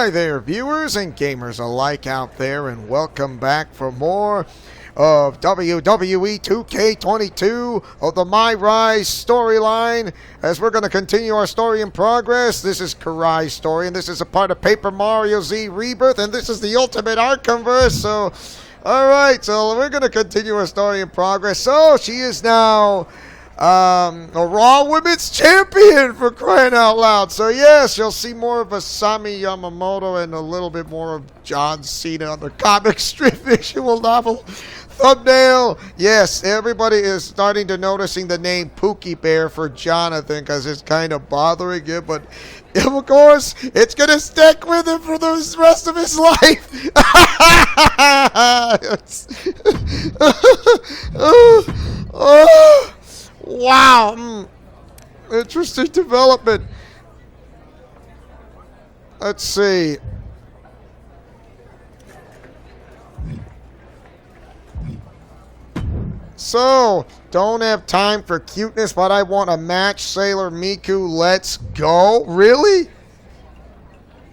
Hi there, viewers and gamers alike out there, and welcome back for more of WWE 2K22 of the MyRise storyline, as we're going to continue our story in progress. This is Kurai's story, and this is a part of Paper Mario Z Rebirth, and this is the ultimate Arkhamverse. So, alright, so we're going to continue our story in progress. So, she is now a Raw Women's Champion, for crying out loud. So yes, you'll see more of Asami Yamamoto and a little bit more of John Cena on the comic strip visual novel thumbnail. Yes, everybody is starting to noticing the name Pookie Bear for Jonathan because it's kind of bothering him, but of course it's gonna stick with him for the rest of his life. Wow. Interesting development. Let's see. So, don't have time for cuteness, but I want a match. Sailor Miku, let's go. Really?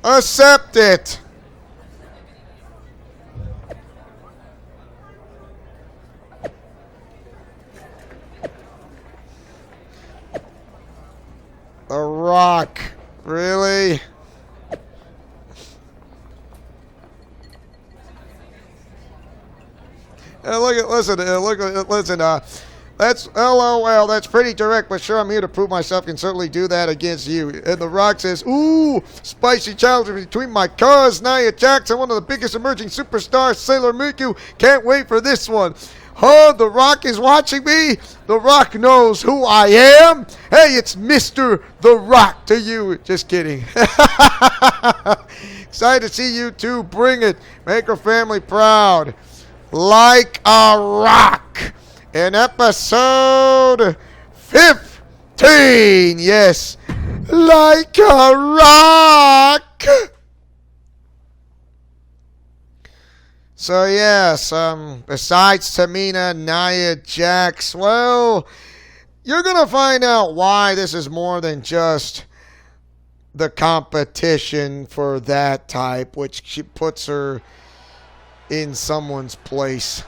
Accept it. The Rock, really? Listen, that's LOL, that's pretty direct, but sure, I'm here to prove myself, can certainly do that against you. And The Rock says, ooh, spicy challenge between my cuz, Nia Jax, and one of the biggest emerging superstars, Sailor Miku. Can't wait for this one. Huh, The Rock is watching me? The Rock knows who I am? Hey, it's Mr. The Rock to you. Just kidding. Excited to see you two. Bring it. Make our family proud. Like a rock. In episode 15. Yes. Like a rock. So yes, besides Tamina, Nia Jax, well, you're going to find out why this is more than just the competition for that type, which she puts her in someone's place.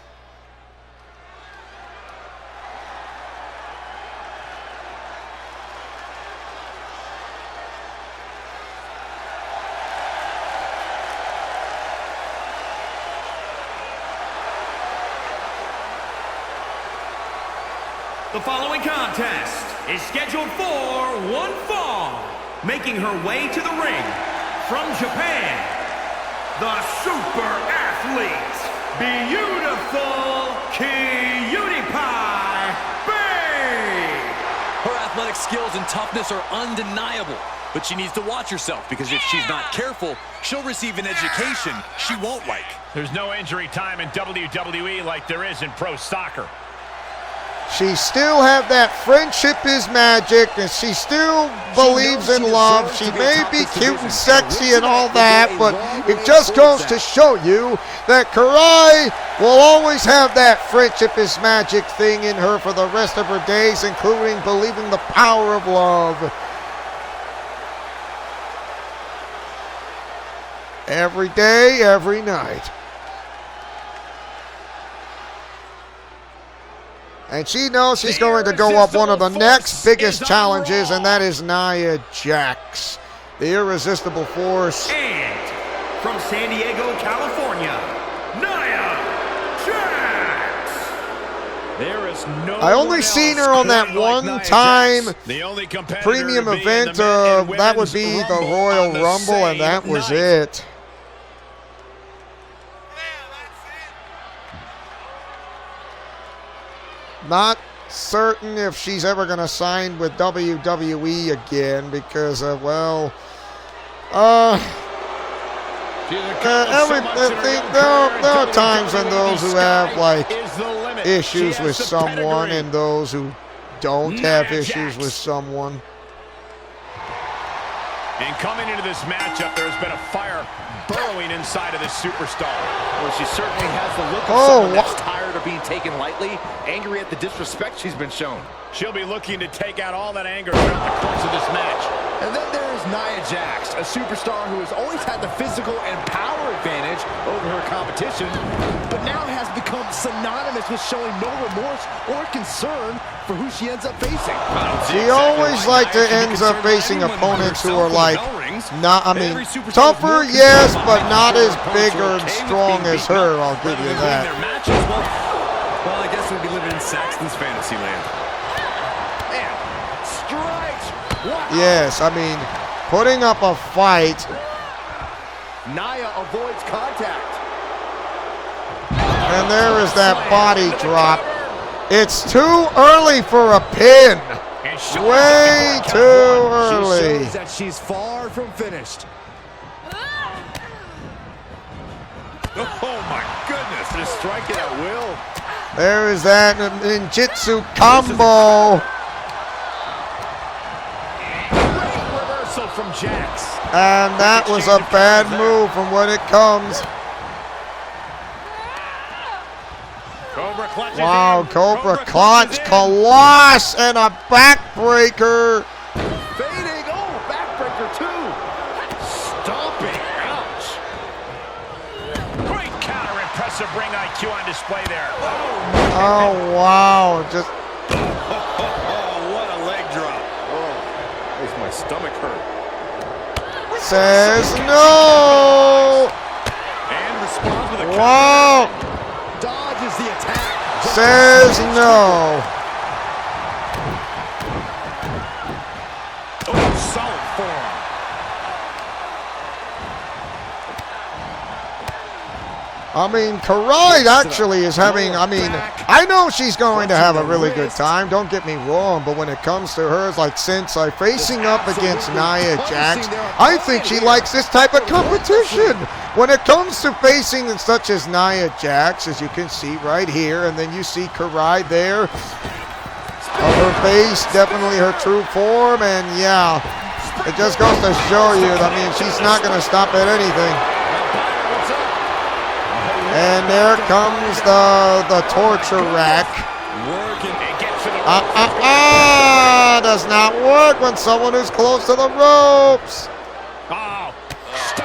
The following contest is scheduled for one fall. Making her way to the ring from Japan, the super athlete, beautiful Cutie Pie Bay. Her athletic skills and toughness are undeniable, but she needs to watch herself because if she's not careful, she'll receive an education she won't like. There's no injury time in WWE like there is in pro soccer. She still have that friendship is magic, and she still believes in love. She may be cute and sexy and all that, but it just goes to show you that Kurai will always have that friendship is magic thing in her for the rest of her days, including believing the power of love. Every day, every night. And she knows she's going to go up one of the next biggest challenges, and that is Nia Jax, the irresistible force. And from San Diego, California, Nia Jax. There is no I only seen her on that one time premium event. That would be the Royal Rumble, and that was it. Not certain if she's ever going to sign with WWE again because, there are times when those who have, like, issues with someone and those who don't have issues with someone. And coming into this matchup, there's been a fire burrowing inside of this superstar. Well, she certainly has the look of someone that's tired of being taken lightly, angry at the disrespect she's been shown. She'll be looking to take out all that anger throughout the course of this match. And then there's Nia Jax, a superstar who has always had the physical and power advantage over her competition, but now has become synonymous with showing no remorse or concern for who she ends up facing. She always ends up facing opponents who are like, tougher, yes, but not as big or strong as her, I'll give you that. Well, I guess we'd be living in Saxton's fantasy land. And strikes. Wow. Yes, I mean, putting up a fight. Nia avoids contact. And there is that body drop. It's too early for a pin. Way too early. She shows that she's far from finished. Oh my goodness, just striking at will. There is that ninjutsu combo. Great reversal from Jax. And that was a bad move from when it comes. Cobra clutches Wow, in. Cobra clutches clutch, in. Coloss, and a backbreaker. Fading. Oh, backbreaker too. Stomping. Ouch. Great counter, impressive ring IQ on display there. Oh, wow. Just What a leg drop. Oh, makes my stomach hurt. says no. And responds with a Wow. Dodges the attack. Says no. Oh, solid form. I mean, Kurai actually is having, I know she's going to have a really good time, don't get me wrong, but when it comes to her, it's like since facing up against Nia Jax, I think she likes this type of competition. When it comes to facing such as Nia Jax, as you can see right here, and then you see Kurai there, of her face, definitely her true form, and yeah, it just goes to show you, she's not going to stop at anything. And there comes the torture rack. Does not work when someone is close to the ropes.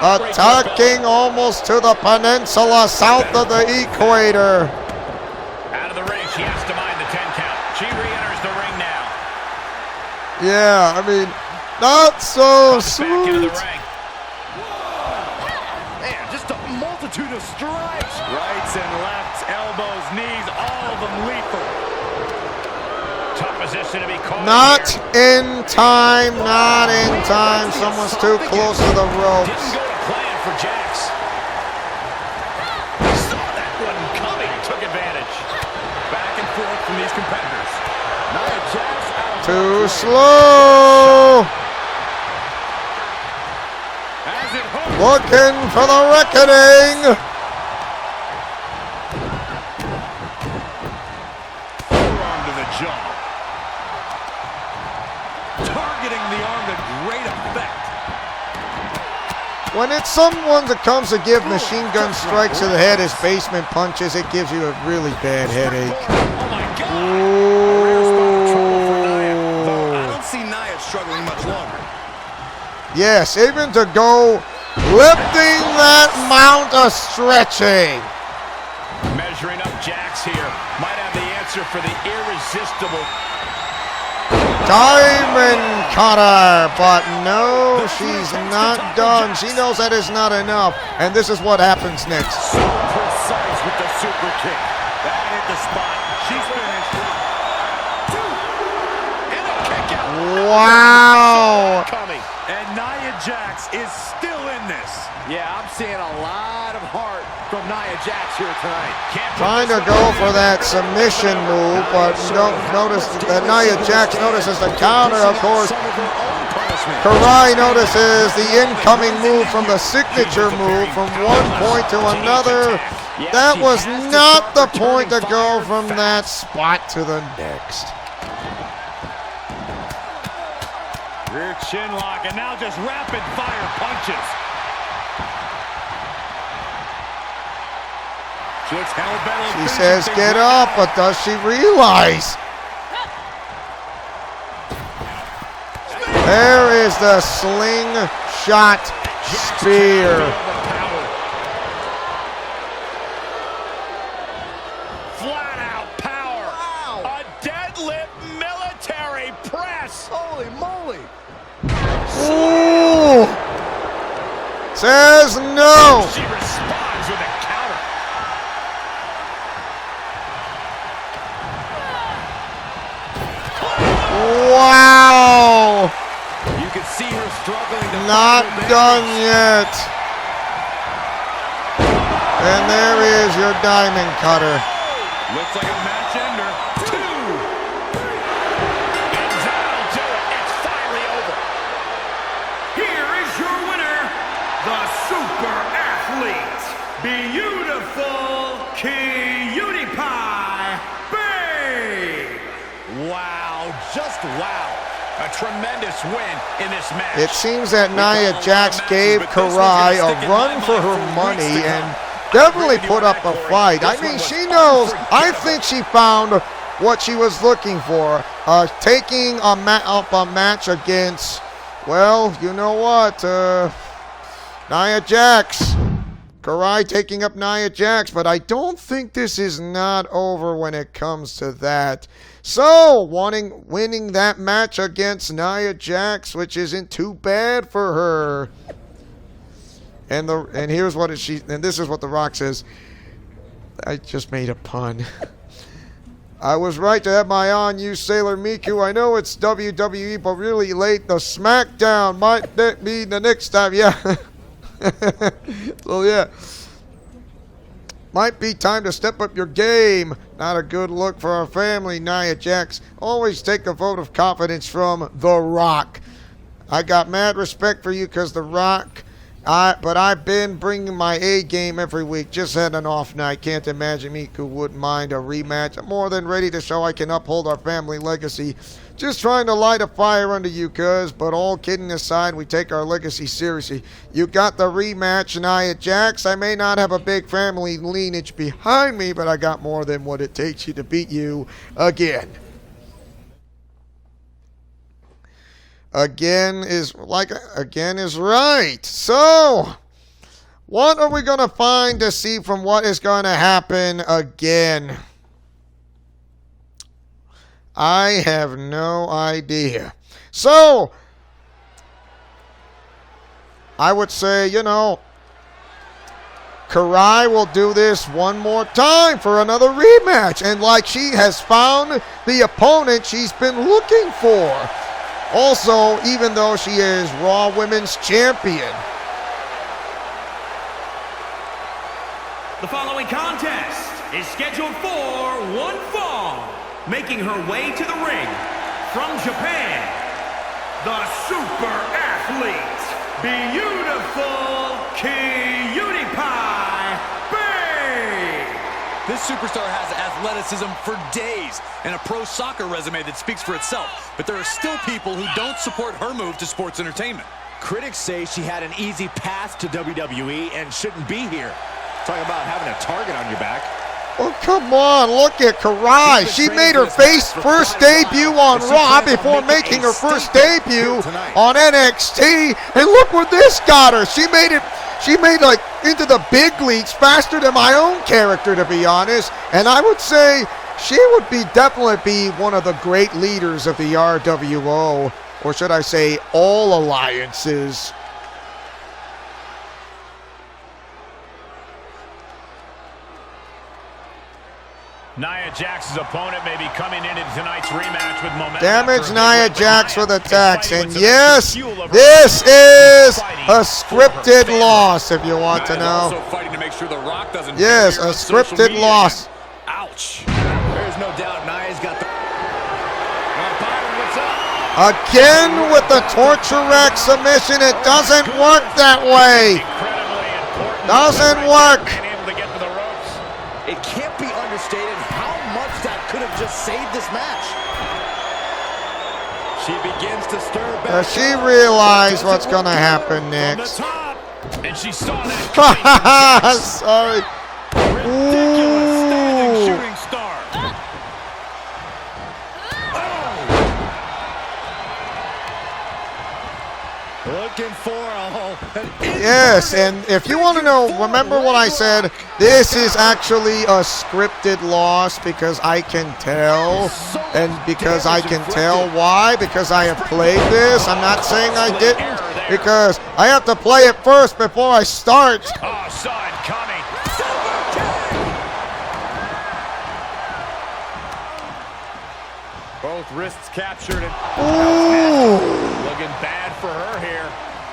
Attacking almost to the peninsula south of the equator. Out of the ring, she has to mind the 10 count. She re-enters the ring now. Yeah, not so Comes back into the sweet. ring. Man, just a multitude of strikes. rights and lefts, elbows, knees, all of them lethal. Tough position to be caught. Not in time, not in time. Someone's too close to the ropes. Didn't go to plan for Jax. Saw that one coming. Took advantage. Back and forth from these competitors. Nia Jax out of Too slow. As it hooks. Looking for the reckoning. Forearm to the jaw. Targeting the arm to great effect. When it's someone that comes to give machine gun strikes to the head as basement punches, it gives you a really bad headache. Oh my God. Though I don't see Nia struggling much longer. Yes, even to go lifting that amount of stretching. Measuring up Jax here. Might have the answer for the irresistible. Diamond cutter, but no, she's not done. She knows that is not enough, and this is what happens next. So precise with the super kick. That hit the spot. She's finished. And a kick out. Wow. Coming. And Nia Jax is still in this. Yeah, I'm seeing a lot of heart from Nia Jax here tonight. Trying to go for that submission move, but you don't notice that Nia Jax notices the counter, of course. Some of her own punishment. Kurai notices the incoming move from the signature move from one point to another. That was not the point to go from that spot to the next. Rear chin lock, and now just rapid fire punches. She looks hell-bent. She says get up, but does she realize? There is the slingshot spear. Flat out power. Wow. A deadlift military press. Holy moly. Ooh. Says no. She responds with a counter. Wow. You can see her struggling to Not done yet. And there is your diamond cutter. Looks like a match ender. 2. And that'll do it. It's finally over. Here is your winner, the super athlete, beautiful Cutie Pie Babe. Wow, just wow. A tremendous win in this match. It seems that Nia Jax gave Kurai a run for her money and definitely put up a fight. I mean, she knows. I think she found what she was looking for. Taking up a match against, well, you know what? Nia Jax. Kurai taking up Nia Jax, but I don't think this is not over when it comes to that. So, winning that match against Nia Jax, which isn't too bad for her. And here's what this is what The Rock says. I just made a pun. I was right to have my eye on you, Sailor Miku. I know it's WWE, but really late. The Smackdown might be the next time. Yeah. So yeah, might be time to step up your game. Not a good look for our family, Nia Jax. Always take a vote of confidence from The Rock. I got mad respect for you because The Rock, but I've been bringing my A game every week. Just had an off night. Can't imagine Miku wouldn't mind a rematch. I'm more than ready to show I can uphold our family legacy. Just trying to light a fire under you, cuz. But all kidding aside, we take our legacy seriously. You got the rematch, Nia Jax. I may not have a big family lineage behind me, but I got more than what it takes you to beat you again. Again is right. So, what are we going to find to see from what is going to happen again? I have no idea. So, I would say, Kurai will do this one more time for another rematch. And like she has found the opponent she's been looking for. Also, even though she is Raw Women's Champion. The following contest is scheduled for one fall. Making her way to the ring from Japan, the super athlete, beautiful Cutie Pie Babe. This superstar has athleticism for days and a pro soccer resume that speaks for itself. But there are still people who don't support her move to sports entertainment. Critics say she had an easy path to WWE and shouldn't be here. Talk about having a target on your back. Oh, come on, look at Kurai. She made her first debut on Raw before making her first debut on NXT. And look where this got her. She made like into the big leagues faster than my own character, to be honest. And I would say she would definitely be one of the great leaders of the RWO, or should I say all alliances. Nia Jax's opponent may be coming into tonight's rematch with momentum. Damage Nia Jax with attacks. And yes, this is a scripted loss, if you want to know. Yes, a scripted loss. Ouch. There's no doubt Nia's got the... Again with the torture rack submission. It doesn't work that way. Doesn't work. It can't be understated how much that could have just saved this match. She begins to stir back. She realized what's going to happen next. And she saw that. Sorry. Ridiculous standing shooting star. looking for Yes, and if you want to know, remember what I said, this is actually a scripted loss because I can tell. And because I can tell why, because I have played this. I'm not saying I didn't, because I have to play it first before I start. Oh, saw it coming. Both wrists captured. Ooh. Looking bad for her here.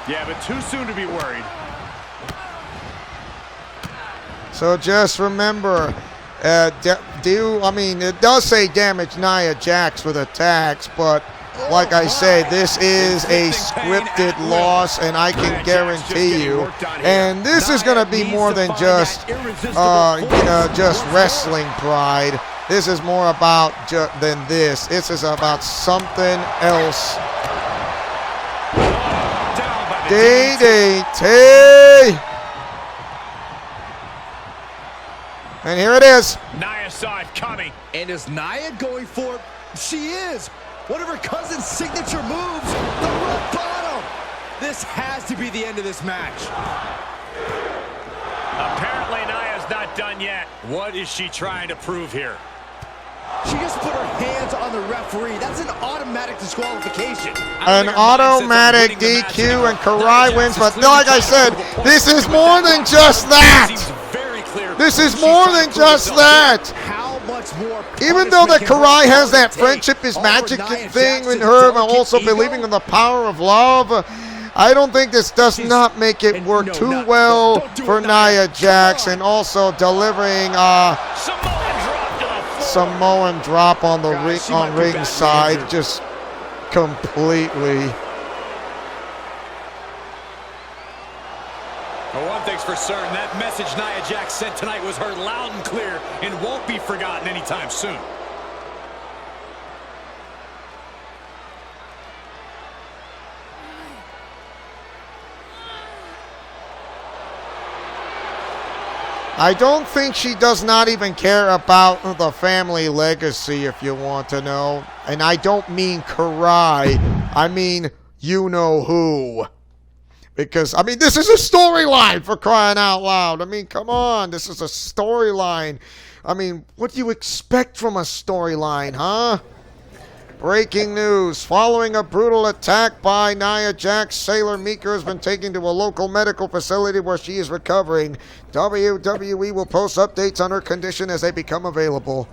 Yeah, but too soon to be worried. So just remember, it does say damage Nia Jax with attacks, but like I say, this is a scripted loss, and I can guarantee you, and this is going to be more than just wrestling pride. This is more about than this. This is about something else. DDT! And here it is. Nia saw it coming. And is Nia going for it? She is. One of her cousin's signature moves, the rock bottom. This has to be the end of this match. Apparently Nia's not done yet. What is she trying to prove here? She just put her hands on the referee. That's an automatic disqualification. An automatic DQ, and Kurai wins. But like I said, this is more than just that. This is more than just that. Even though that Kurai has that friendship is magic thing in her, and also believing in the power of love, I don't think this does not make it work too well for Nia Jax, and also delivering Samoan drop on the ringside, just completely. Well, one thing's for certain, that message Nia Jax sent tonight was heard loud and clear and won't be forgotten anytime soon. I don't think she does not even care about the family legacy, if you want to know. And I don't mean Kurai. I mean you know who. Because, I mean, this is a storyline, for crying out loud. I mean, come on. This is a storyline. I mean, what do you expect from a storyline, huh? Breaking news. Following a brutal attack by Nia Jax, Sailor Meeker has been taken to a local medical facility where she is recovering. WWE will post updates on her condition as they become available.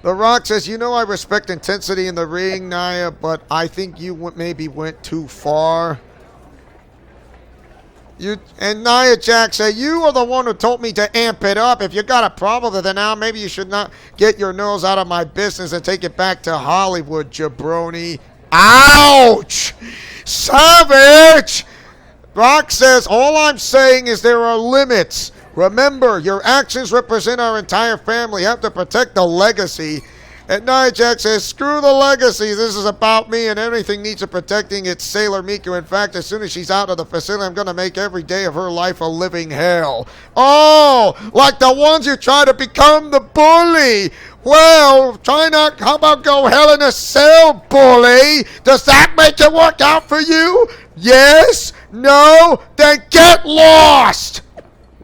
The Rock says, you know I respect intensity in the ring, Nia, but I think you maybe went too far. And Nia Jax said, you are the one who told me to amp it up. If you got a problem with it now, maybe you should not get your nose out of my business and take it back to Hollywood, jabroni. Ouch! Savage! Rock says, all I'm saying is there are limits. Remember, your actions represent our entire family. You have to protect the legacy. And Nia Jax says, screw the legacy. This is about me, and everything needs a protecting. It's Sailor Meeker. In fact, as soon as she's out of the facility, I'm going to make every day of her life a living hell. Oh, like the ones you try to become the bully. Well, try not. How about go hell in a cell, bully? Does that make it work out for you? Yes? No? Then get lost.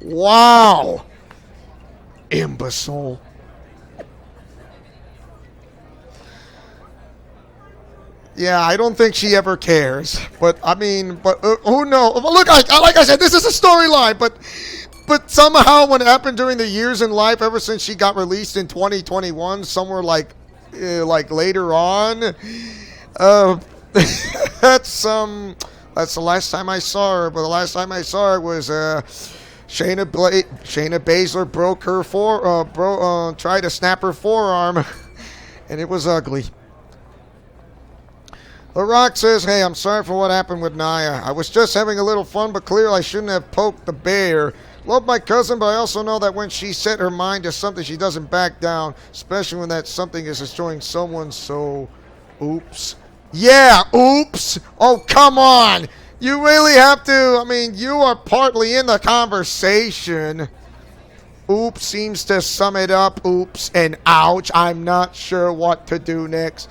Wow. Imbecile. Yeah, I don't think she ever cares. But, I mean, who knows? Look, like I said, this is a storyline. But somehow what happened during the years in life, ever since she got released in 2021, somewhere like later on, that's the last time I saw her. But the last time I saw her was Shayna Baszler broke her tried to snap her forearm, and it was ugly. The Rock says, hey, I'm sorry for what happened with Nia. I was just having a little fun, but clearly I shouldn't have poked the bear. Love my cousin, but I also know that when she set her mind to something, she doesn't back down, especially when that something is destroying someone, so oops. Yeah, oops. Oh, come on. You really have to, I mean, you are partly in the conversation. Oops seems to sum it up. Oops and ouch. I'm not sure what to do next.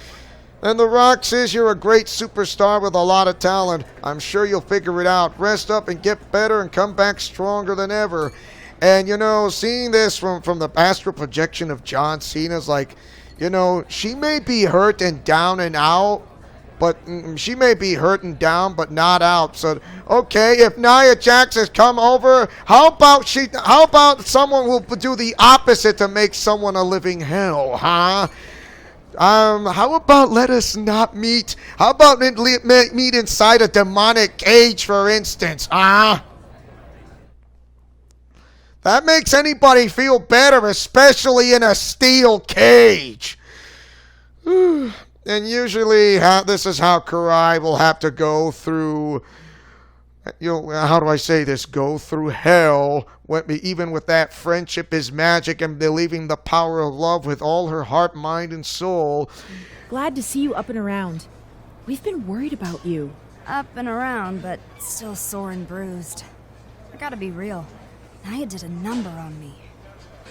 And The Rock says you're a great superstar with a lot of talent. I'm sure you'll figure it out. Rest up and get better and come back stronger than ever. And, you know, seeing this from the astral projection of John Cena's like, you know, she may be hurt and down and out, but she may be hurt and down, but not out. So, okay, if Nia Jax has come over, how about someone will do the opposite to make someone a living hell, huh? How about let us not meet? How about meet inside a demonic cage, for instance, huh? That makes anybody feel better, especially in a steel cage. And usually, this is how Kurai will have to go through, how do I say this? Go through hell, even with that friendship is magic and believing the power of love with all her heart, mind, and soul. Glad to see you up and around. We've been worried about you. Up and around, but still sore and bruised. I gotta be real. Nia did a number on me.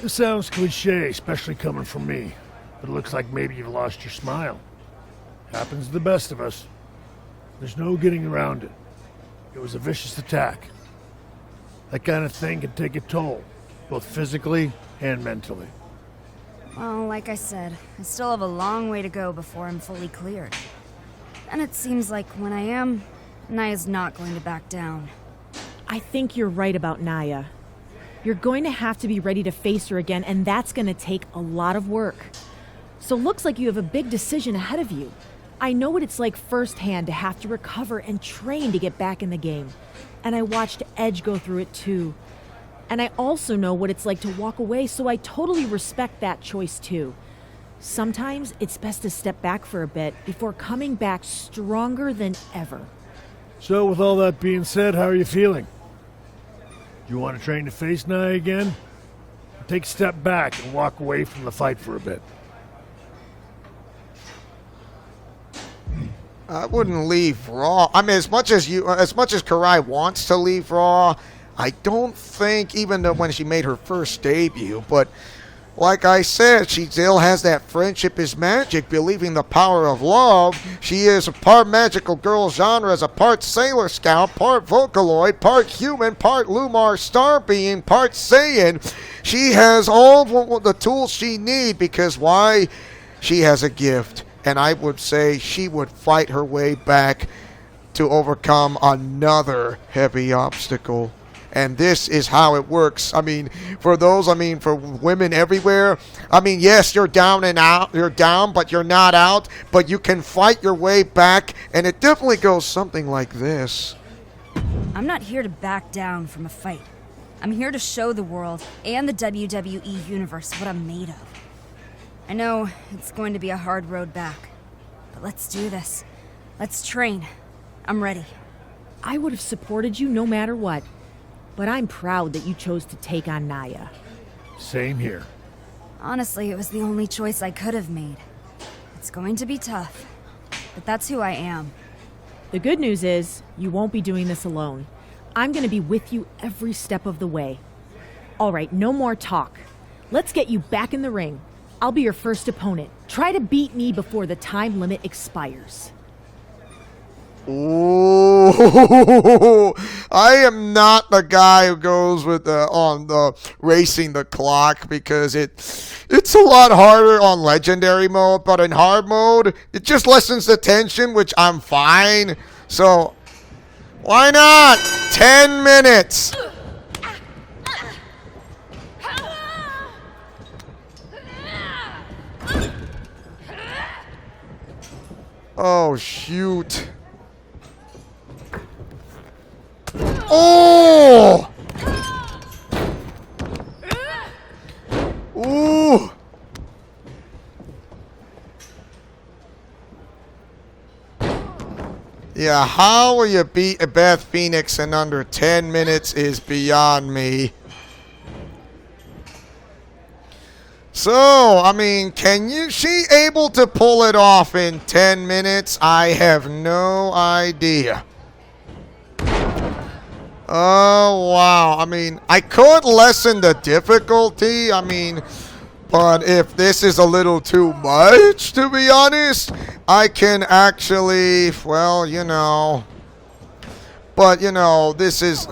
This sounds cliche, especially coming from me. But it looks like maybe you've lost your smile. Happens to the best of us. There's no getting around it. It was a vicious attack. That kind of thing can take a toll, both physically and mentally. Well, like I said, I still have a long way to go before I'm fully cleared. And it seems like when I am, Nia's not going to back down. I think you're right about Nia. You're going to have to be ready to face her again, and that's going to take a lot of work. So looks like you have a big decision ahead of you. I know what it's like firsthand to have to recover and train to get back in the game. And I watched Edge go through it too. And I also know what it's like to walk away, so I totally respect that choice too. Sometimes it's best to step back for a bit before coming back stronger than ever. So with all that being said, how are you feeling? Do you want to train to face Nia again? Take a step back and walk away from the fight for a bit. I wouldn't leave Raw. I mean, as much as Kurai wants to leave Raw, I don't think, even though when she made her first debut, but like I said, she still has that friendship is magic, believing the power of love. She is a part magical girl genre, as a part Sailor Scout, part Vocaloid, part human, part Lumar Star Being, part Saiyan. She has all the tools she needs because why? She has a gift. And I would say she would fight her way back to overcome another heavy obstacle. And this is how it works. I mean, for women everywhere, I mean, yes, you're down and out. You're down, but you're not out. But you can fight your way back. And it definitely goes something like this. I'm not here to back down from a fight. I'm here to show the world and the WWE Universe what I'm made of. I know it's going to be a hard road back, but let's do this. Let's train. I'm ready. I would have supported you no matter what, but I'm proud that you chose to take on Nia. Same here. Honestly, it was the only choice I could have made. It's going to be tough, but that's who I am. The good news is, you won't be doing this alone. I'm going to be with you every step of the way. All right, no more talk. Let's get you back in the ring. I'll be your first opponent. Try to beat me before the time limit expires. Ooh, I am not the guy who goes with on the racing the clock because it's a lot harder on legendary mode, but in hard mode, it just lessens the tension, which I'm fine. So, why not? 10 minutes. Oh, shoot. Oh! Ooh! Yeah, how will you beat Beth Phoenix in under 10 minutes is beyond me. So, I mean, she able to pull it off in 10 minutes? I have no idea. Oh, wow. I mean, I could lessen the difficulty. I mean, but if this is a little too much, to be honest, I can actually, well, you know, but, you know, this is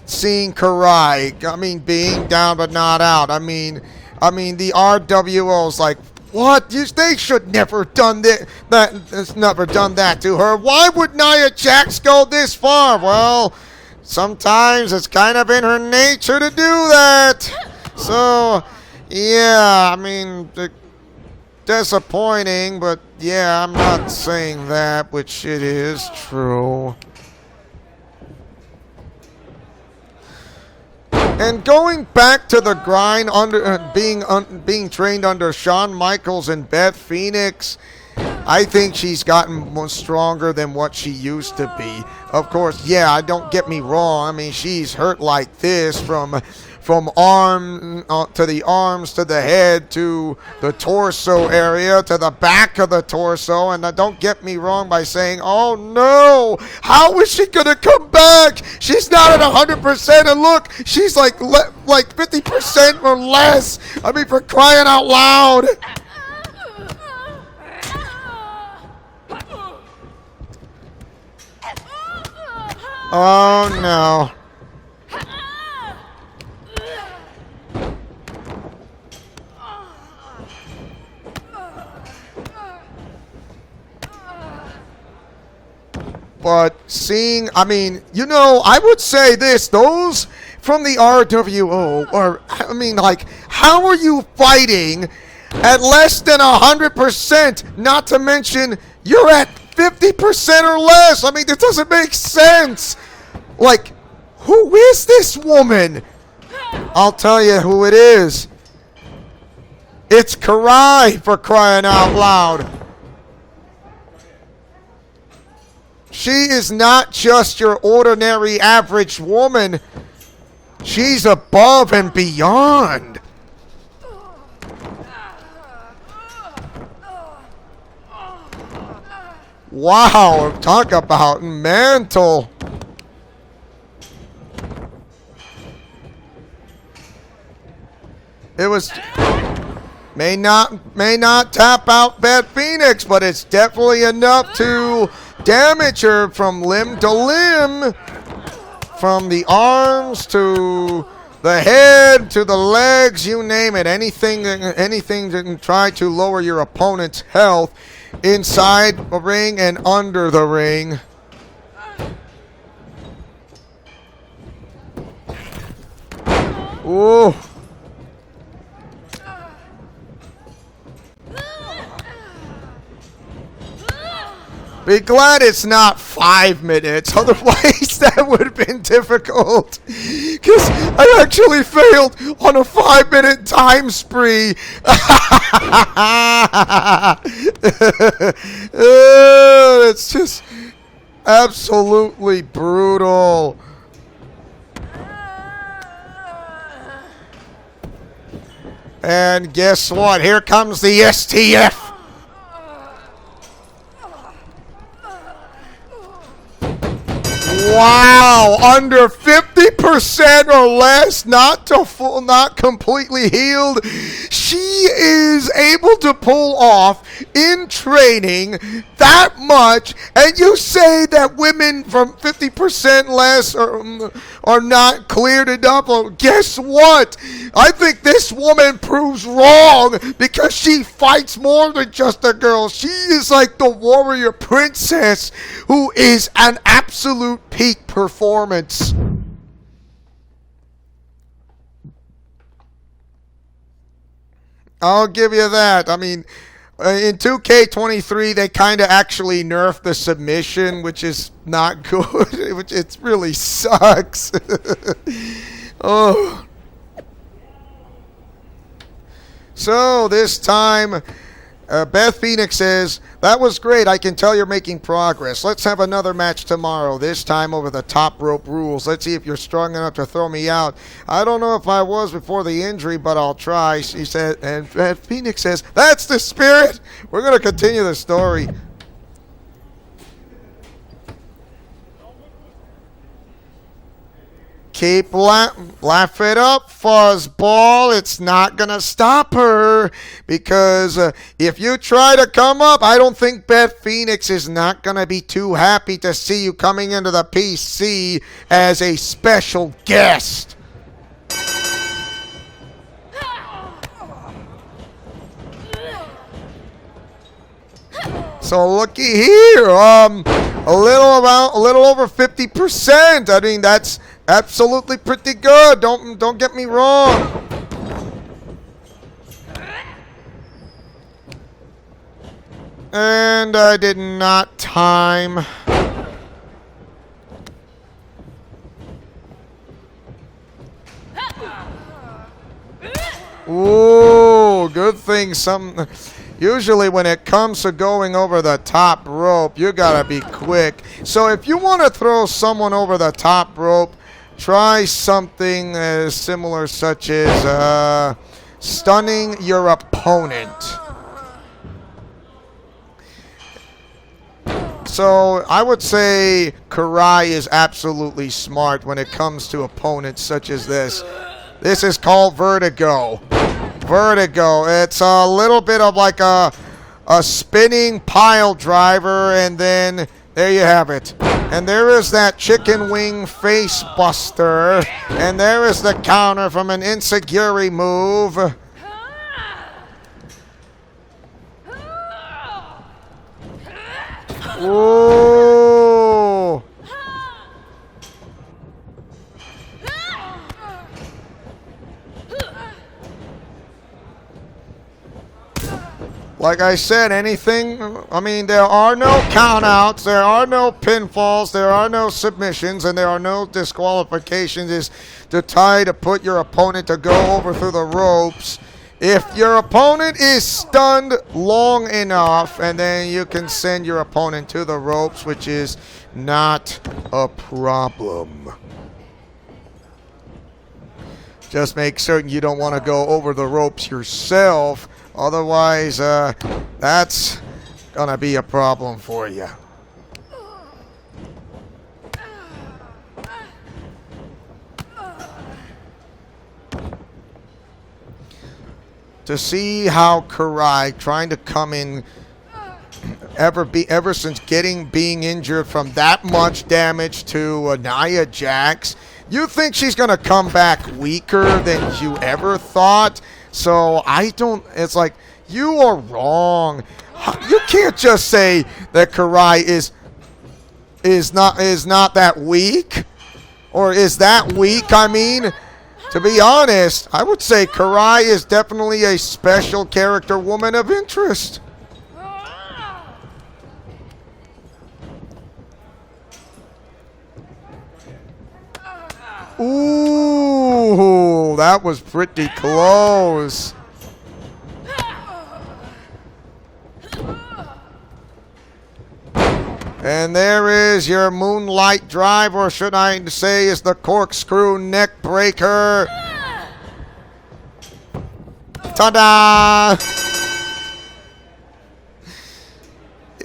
seeing Kurai, I mean, being down but not out. I mean, the RWO's like, what? They should never done never done that to her. Why would Nia Jax go this far? Well, sometimes it's kind of in her nature to do that. So, yeah, I mean, disappointing, but yeah, I'm not saying that, which it is true. And going back to the grind under being trained under Shawn Michaels and Beth Phoenix, I think she's gotten more stronger than what she used to be. Of course, yeah, don't get me wrong. I mean, she's hurt like this from arm to the arms, to the head, to the torso area, to the back of the torso. And don't get me wrong by saying, oh no, how is she gonna come back? She's not at 100%, and look, she's like 50% or less. I mean, for crying out loud. Oh no. But seeing, I mean, you know, I would say this, those from the RWO are, I mean, like, how are you fighting at less than 100%? Not to mention, you're at 50% or less. I mean, that doesn't make sense. Like, who is this woman? I'll tell you who it is. It's Kurai, for crying out loud. She is not just your ordinary average woman. She's above and beyond. Wow, talk about mental. It was may not tap out Beth Phoenix, but it's definitely enough to damage her from limb to limb, from the arms to the head to the legs, you name it. Anything that can try to lower your opponent's health inside the ring and under the ring. Ooh. Be glad it's not 5 minutes, otherwise that would have been difficult. Because I actually failed on a 5-minute time spree. It's just absolutely brutal. And guess what? Here comes the STF. Wow, under 50% or less, not completely healed. She is able to pull off in training that much, and you say that women from 50% less are not cleared enough. Well, guess what? I think this woman proves wrong because she fights more than just a girl. She is like the warrior princess who is an absolute peak performance. I'll give you that. I mean, in 2K23, they kind of actually nerfed the submission, which is not good. Which it really sucks. Oh. So this time, Beth Phoenix says, that was great. I can tell you're making progress. Let's have another match tomorrow, this time over the top rope rules. Let's see if you're strong enough to throw me out. I don't know if I was before the injury, but I'll try, she said. And Beth Phoenix says, that's the spirit. We're going to continue the story. Keep laugh it up, fuzzball. It's not going to stop her because if you try to come up, I don't think Beth Phoenix is not going to be too happy to see you coming into the PC as a special guest. So looky here, a little over 50%. I mean, that's absolutely pretty good. Don't get me wrong. And I did not time. Ooh, good thing some. Usually when it comes to going over the top rope, you gotta be quick. So if you want to throw someone over the top rope, try something similar, such as stunning your opponent. So I would say Kurai is absolutely smart when it comes to opponents such as this. This is called Vertigo. Vertigo. It's a little bit of like a spinning pile driver, and then there you have it. And there is that chicken wing face buster, and there is the counter from an insecurity move. Ooh. Like I said, anything, I mean, there are no countouts, there are no pinfalls, there are no submissions, and there are no disqualifications. It's to try to put your opponent to go over through the ropes. If your opponent is stunned long enough, and then you can send your opponent to the ropes, which is not a problem. Just make certain you don't want to go over the ropes yourself. Otherwise, that's gonna be a problem for you. To see how Kurai trying to come in ever since being injured from that much damage to Nia Jax, you think she's gonna come back weaker than you ever thought? So it's like, you are wrong. You can't just say that Kurai is not that weak, or is that weak. I mean, to be honest, I would say Kurai is definitely a special character woman of interest. Ooh, that was pretty close. And there is your moonlight drive, or should I say is the corkscrew neck breaker. Ta-da!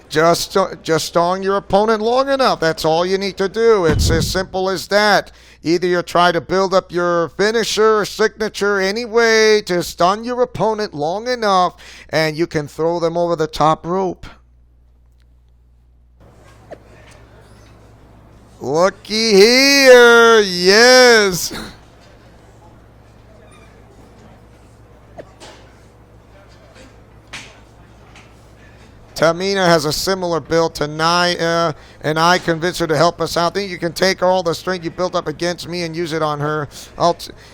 Just stong your opponent long enough. That's all you need to do. It's as simple as that. Either you try to build up your finisher or signature any way to stun your opponent long enough, and you can throw them over the top rope. Looky here. Yes. Tamina has a similar build to Nia, and I convinced her to help us out. I think you can take all the strength you built up against me and use it on her.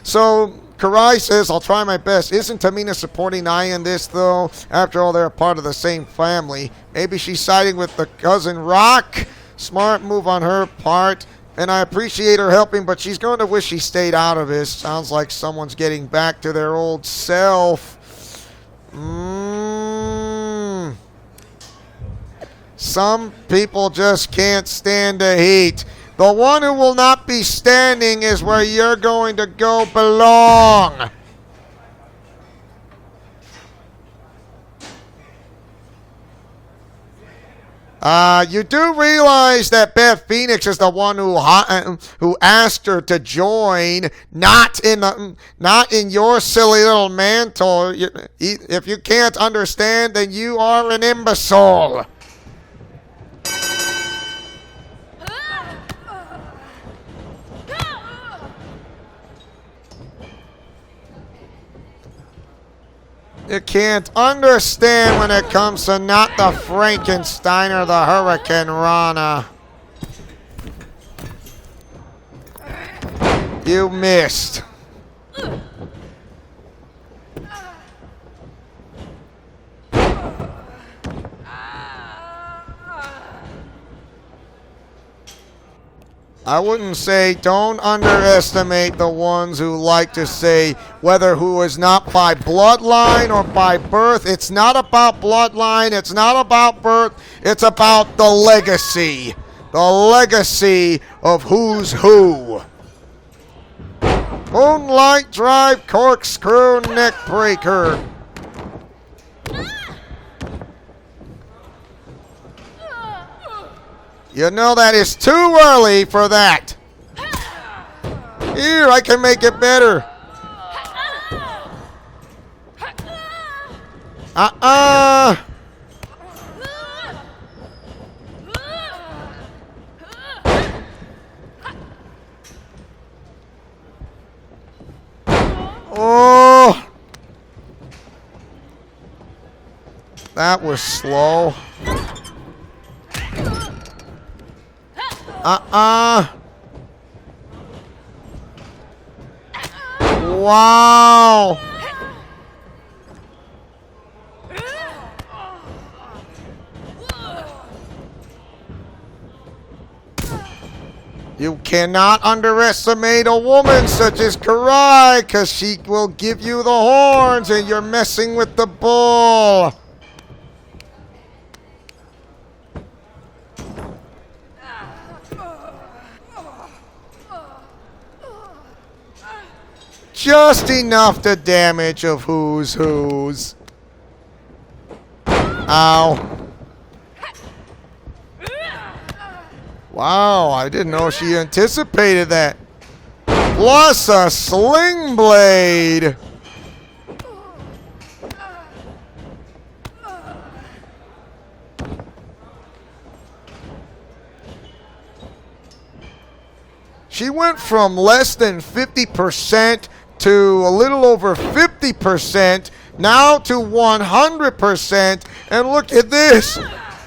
So Kurai says, I'll try my best. Isn't Tamina supporting Nia in this, though? After all, they're a part of the same family. Maybe she's siding with the cousin Rock. Smart move on her part, and I appreciate her helping, but she's going to wish she stayed out of this. Sounds like someone's getting back to their old self. Some people just can't stand the heat. The one who will not be standing is where you're going to go belong. You do realize that Beth Phoenix is the one who asked her to join, not in your silly little mantle. If you can't understand, then you are an imbecile. You can't understand when it comes to not the Frankenstein or the Hurricane Rana. You missed. I wouldn't say don't underestimate the ones who like to say whether who is not by bloodline or by birth. It's not about bloodline. It's not about birth. It's about the legacy. The legacy of who's who. Moonlight Drive Corkscrew Neckbreaker. You know that is too early for that. Here, I can make it better. Oh. That was slow. Wow. You cannot underestimate a woman such as Kurai, because she will give you the horns and you're messing with the bull. Just enough to damage of who's who's. Ow. Wow, I didn't know she anticipated that. Plus a sling blade. She went from less than 50% to a little over 50%, now to 100%, and look at this.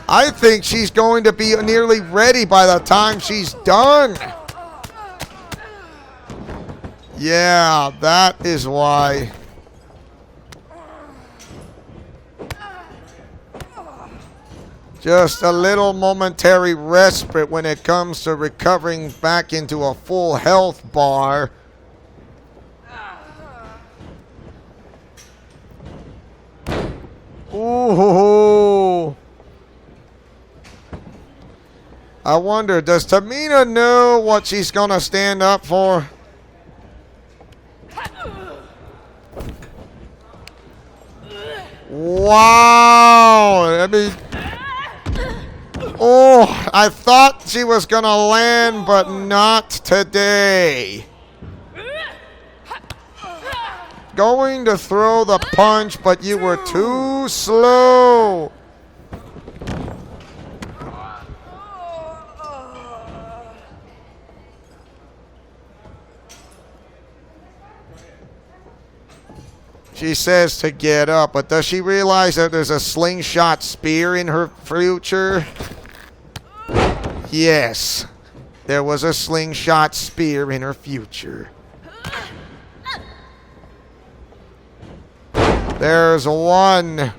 I think she's going to be nearly ready by the time she's done. Yeah, that is why. Just a little momentary respite when it comes to recovering back into a full health bar. Ooh. I wonder, does Tamina know what she's going to stand up for? Wow. I mean, oh, I thought she was going to land, but not today. Going to throw the punch, but you were too slow. She says to get up, but does she realize that there's a slingshot spear in her future? Yes, there was a slingshot spear in her future. There's one.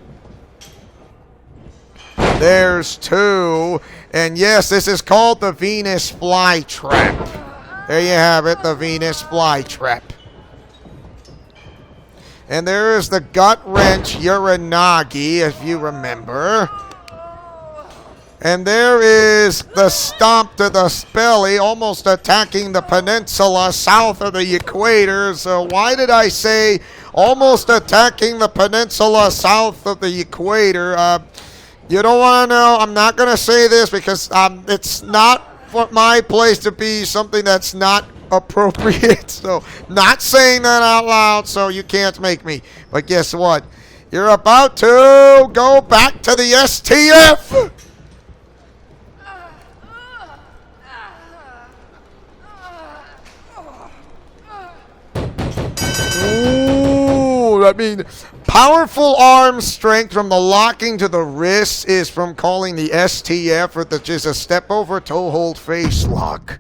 There's two. And yes, this is called the Venus Flytrap. There you have it, the Venus Flytrap. And there is the Gut Wrench Uranagi, if you remember. And there is the Stomp to the Belly, almost attacking the peninsula south of the equator. So why did I say almost attacking the peninsula south of the equator? You don't want to know. I'm not going to say this because it's not for my place to be something that's not appropriate. So, not saying that out loud, so you can't make me. But guess what? You're about to go back to the STF. Ooh, I mean, powerful arm strength from the locking to the wrist is from calling the STF, which is a step over toe hold face lock.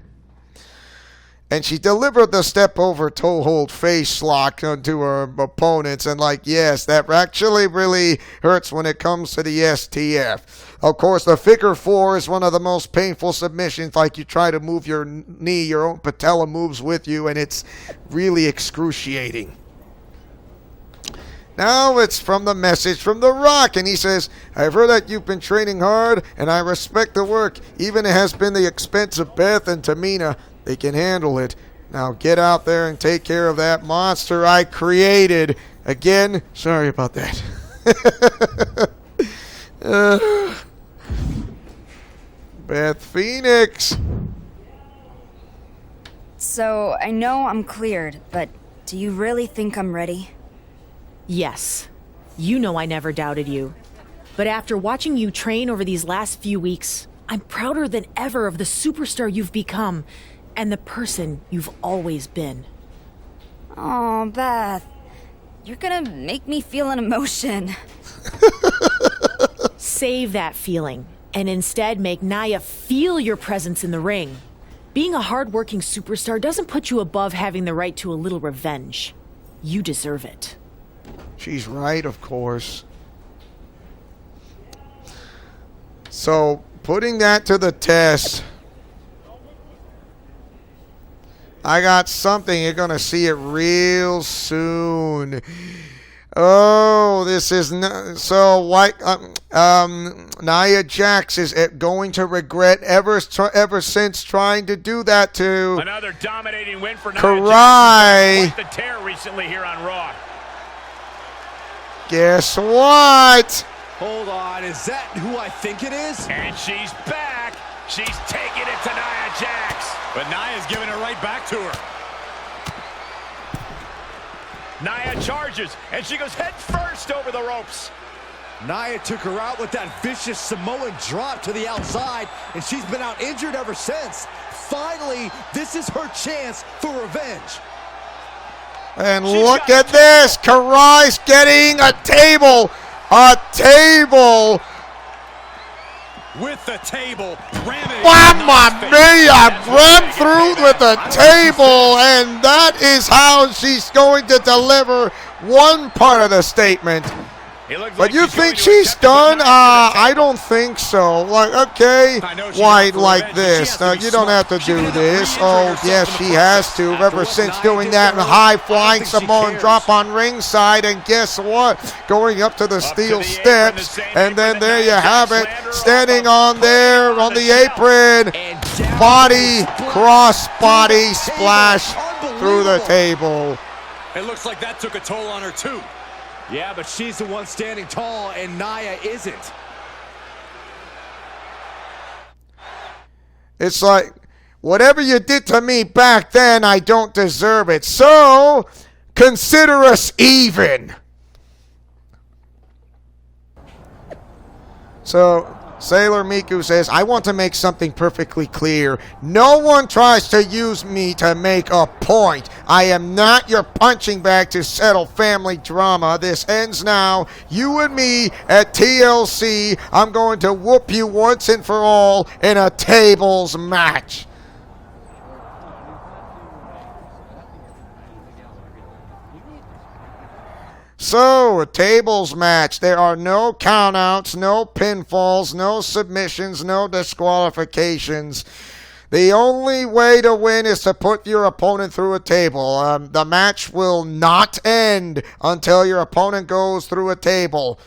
And she delivered the step over toe hold face lock to her opponents. And yes, that actually really hurts when it comes to the STF. Of course, the figure four is one of the most painful submissions. You try to move your knee, your own patella moves with you, and it's really excruciating. Now it's from the message from The Rock, and he says, I've heard that you've been training hard, and I respect the work. Even it has been the expense of Beth and Tamina. They can handle it. Now get out there and take care of that monster I created. Again, sorry about that. Beth Phoenix. So, I know I'm cleared, but do you really think I'm ready? Yes. You know I never doubted you. But after watching you train over these last few weeks, I'm prouder than ever of the superstar you've become and the person you've always been. Oh, Beth. You're gonna make me feel an emotion. Save that feeling, and instead make Nia feel your presence in the ring. Being a hard-working superstar doesn't put you above having the right to a little revenge. You deserve it. She's right, of course. So, putting that to the test, I got something. You're going to see it real soon. Oh, this is so Nia Jax is going to regret ever since trying to do that to another dominating win for Kurai. The tear recently here on Raw. Guess what? Hold on, is that who I think it is? And she's back. She's taking it to Nia Jax. But Nia's giving it right back to her. Nia charges, and she goes head first over the ropes. Nia took her out with that vicious Samoan drop to the outside, and she's been out injured ever since. Finally, this is her chance for revenge. And look at this. Kurai's getting a table. A table. With the table. Mamma mia. Ran through with the table. And that is how she's going to deliver one part of the statement. But you think she's done? I don't think so. Okay, why like this? You don't have to do this. Oh, yes, she has to. Ever since doing that high-flying Samoan drop on ringside, and guess what? Going up to the steel steps, and then there you have it, standing on there on the apron, body, cross-body splash through the table. It looks like that took a toll on her, too. Yeah, but she's the one standing tall, and Nia isn't. It's like, whatever you did to me back then, I don't deserve it. So, consider us even. So, Sailor Miku says, I want to make something perfectly clear. No one tries to use me to make a point. I am not your punching bag to settle family drama. This ends now. You and me at TLC. I'm going to whoop you once and for all in a tables match. So, a tables match. There are no countouts, no pinfalls, no submissions, no disqualifications. The only way to win is to put your opponent through a table. The match will not end until your opponent goes through a table.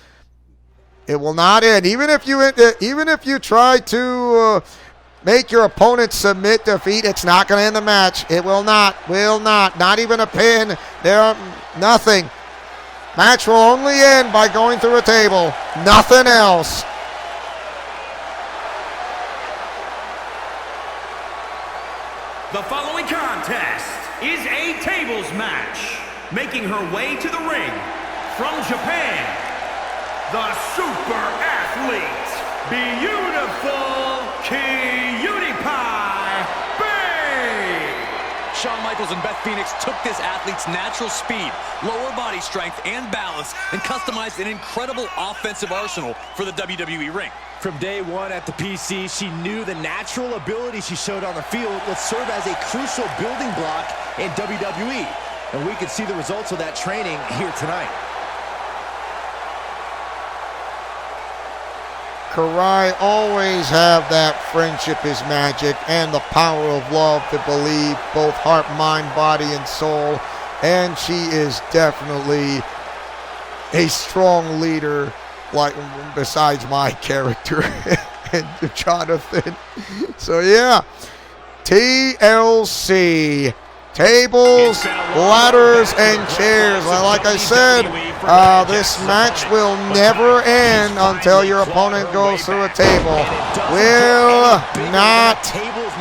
It will not end. Even if you try to make your opponent submit defeat, it's not going to end the match. It will not. Not even a pin. Nothing. Match will only end by going through a table. Nothing else. The following contest is a tables match. Making her way to the ring from Japan, the super athlete, beautiful Kurai Geno. Shawn Michaels and Beth Phoenix took this athlete's natural speed, lower body strength, and balance, and customized an incredible offensive arsenal for the WWE ring. From day one at the PC, she knew the natural ability she showed on the field would serve as a crucial building block in WWE. And we can see the results of that training here tonight. Kurai always have that friendship is magic and the power of love to believe, both heart, mind, body, and soul. And she is definitely a strong leader, like besides my character and Jonathan. So yeah, TLC. Tables, ladders, and chairs. Like I said, this match will never end until your opponent goes through a table. Will not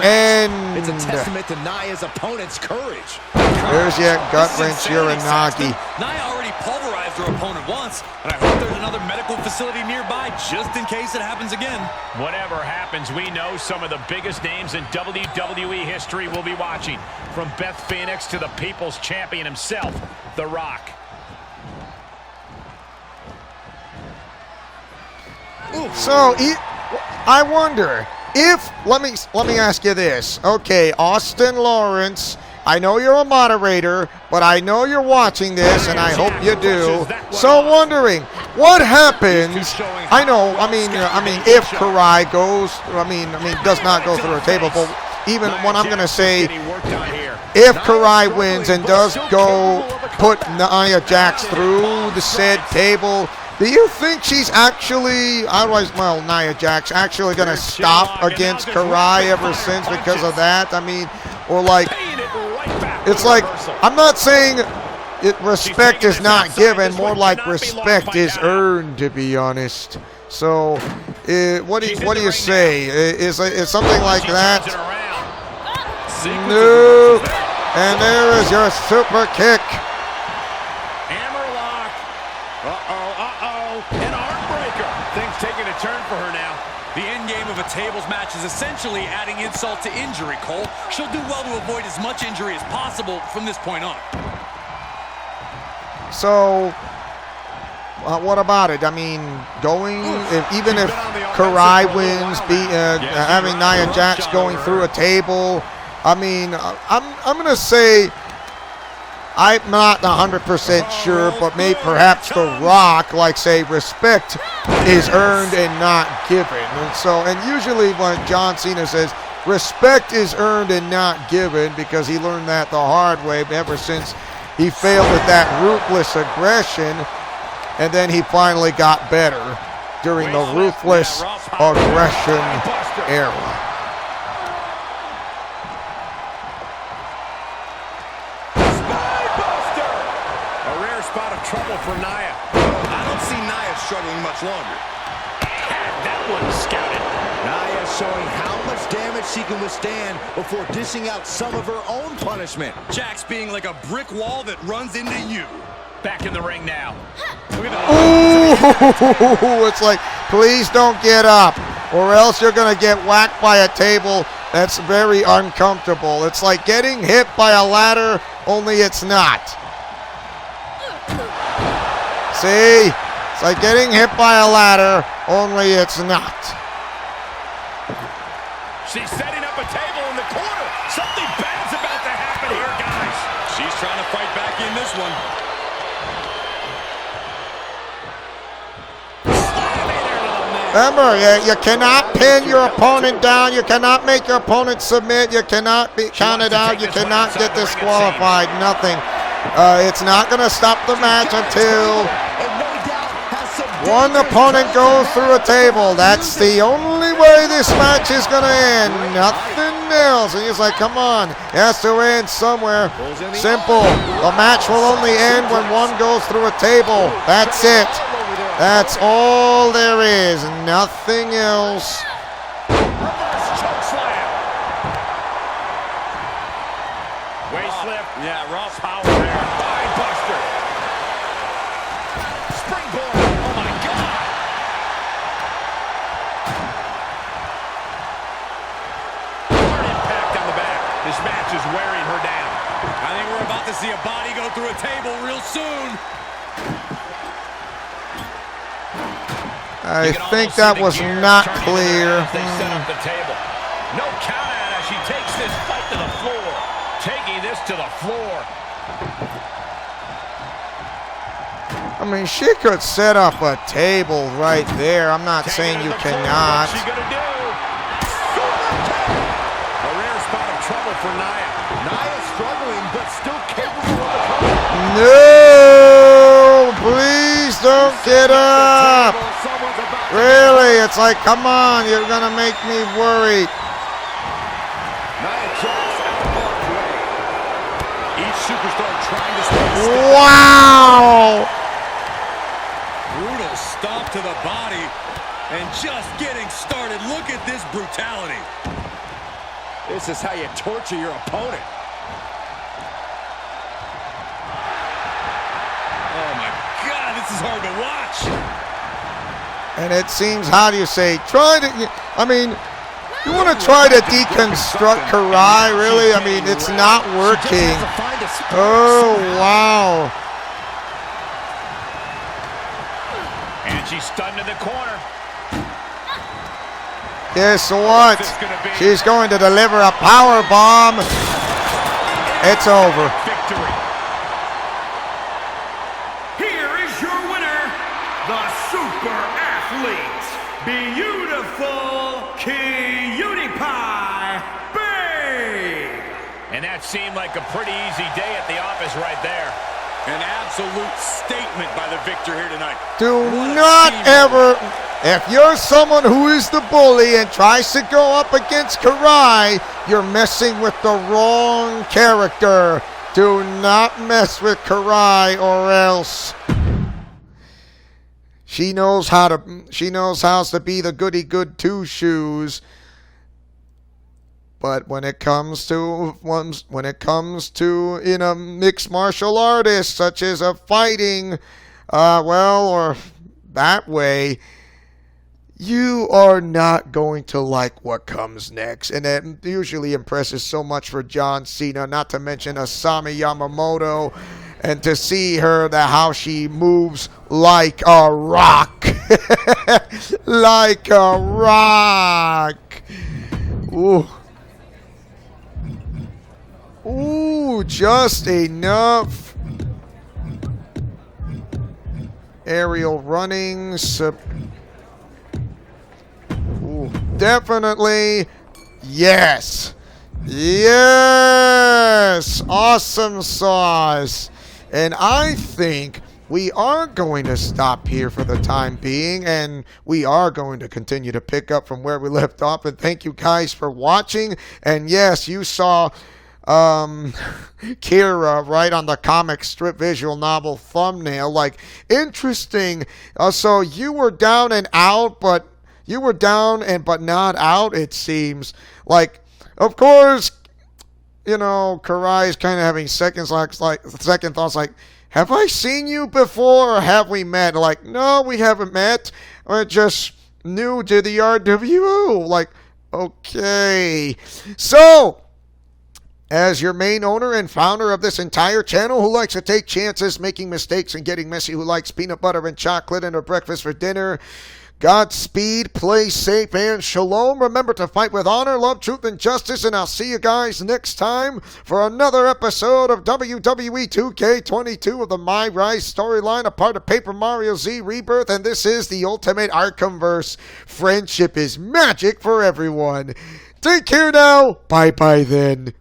end. It's a testament to Nia's opponent's courage. There's your gut wrench, Uranagi. Nia already pulverized her opponent once, and I hope there's another medical facility nearby just in case it happens again. Whatever happens, we know some of the biggest names in WWE history will be watching. From Beth Phoenix to the People's Champion himself, The Rock. So, I wonder if, let me ask you this. Okay, Austin Lawrence, I know you're a moderator, but I know you're watching this, and I hope you do. So wondering, what happens, I mean, if Kurai goes, does not go through a table, but even what I'm going to say, if Kurai wins and does go put Nia Jax through the said table, do you think she's actually, Nia Jax actually going to stop against Kurai ever since because of that? I mean, or like, it's like, I'm not saying respect is not given, more like respect is earned, to be honest. So, what do you say? Is something like that? No. And there is your super kick. Hammerlock. An arm breaker. Things taking a turn for her now. The end game of a tables match is essentially adding insult to injury, Cole. She'll do well to avoid as much injury as possible from this point on. So, what about it? I mean, even if Kurai wins, having Nia Jax going through a table, I mean, I'm going to say, I'm not 100% sure, but maybe perhaps The Rock, like say, respect is earned and not given. And so, and usually when John Cena says respect is earned and not given, because he learned that the hard way ever since he failed at that ruthless aggression, and then he finally got better during the ruthless aggression era. Trouble for Nia. I don't see Nia struggling much longer. That one scouted. Nia showing how much damage she can withstand before dishing out some of her own punishment. Jax being like a brick wall that runs into you. Back in the ring now. Look at that. Ooh, it's like, please don't get up, or else you're going to get whacked by a table that's very uncomfortable. It's like getting hit by a ladder, only it's not. See? It's like getting hit by a ladder, only it's not. She's setting up a table in the corner. Something bad's about to happen here, guys. She's trying to fight back in this one. Remember, you cannot pin your opponent down. You cannot make your opponent submit. You cannot be counted out. You cannot get disqualified. Nothing. It's not going to stop the match until one opponent goes through a table. That's the only way this match is going to end. Nothing else. And he's like, come on. It has to end somewhere. Simple. The match will only end when one goes through a table. That's it. That's all there is. Nothing else. raw power there. Spine buster. Springboard. Oh, my God. Hard impact on the back. This match is wearing her down. I think we're about to see a body go through a table real soon. I think that was not clear. They set up the table. No count out as she takes this fight to the floor. Taking this to the floor. I mean, she could set up a table right there. I'm not saying you cannot. What's she gonna do? A rare spot of trouble for Nia. Nia struggling, but still capable of the No! Please don't get up! Really? It's like, come on, you're gonna make me worried. Nia Jax out of harm's way. Each superstar trying to stay. Wow! Brutal stomp to the body. And just getting started. Look at this brutality. This is how you torture your opponent. Oh my God, this is hard to watch. And it seems, how do you say, I mean, you want to try to deconstruct Kurai, really? I mean, it's not working. Oh, wow. And she's stunned in the corner. Guess what? She's going to deliver a power bomb. It's over. Victory. Here is your winner, the super athlete, beautiful Cutie Pie Bay. And that seemed like a pretty easy day at the office right there. An absolute statement by the victor here tonight. Do not ever, if you're someone who is the bully and tries to go up against Kurai, you're messing with the wrong character. Do not mess with Kurai or else. She knows how to be the goody good two shoes. But when it comes to mixed martial artists such as a fighting, or that way, you are not going to like what comes next. And it usually impresses so much for John Cena, not to mention Asami Yamamoto, and to see her, how she moves like a rock. Like a rock. Ooh. Ooh, just enough. Aerial runnings. Ooh, definitely. Yes. Yes. Awesome sauce. And I think we are going to stop here for the time being, and we are going to continue to pick up from where we left off. And thank you guys for watching. And yes, you saw Kira right on the comic strip visual novel thumbnail. Like, interesting. So you were down and out, but not out, it seems. Like, of course, Kurai is kind of having second thoughts, like, have I seen you before, or have we met? Like, no, we haven't met. We're just new to the RWO. Like, okay. So, as your main owner and founder of this entire channel, who likes to take chances, making mistakes, and getting messy, who likes peanut butter and chocolate and her breakfast for dinner, Godspeed, play safe, and shalom. Remember to fight with honor, love, truth, and justice, and I'll see you guys next time for another episode of WWE 2K22 of the MyRise storyline, a part of Paper Mario Z Rebirth, and this is the ultimate Arkhamverse. Friendship is magic for everyone. Take care now. Bye-bye then.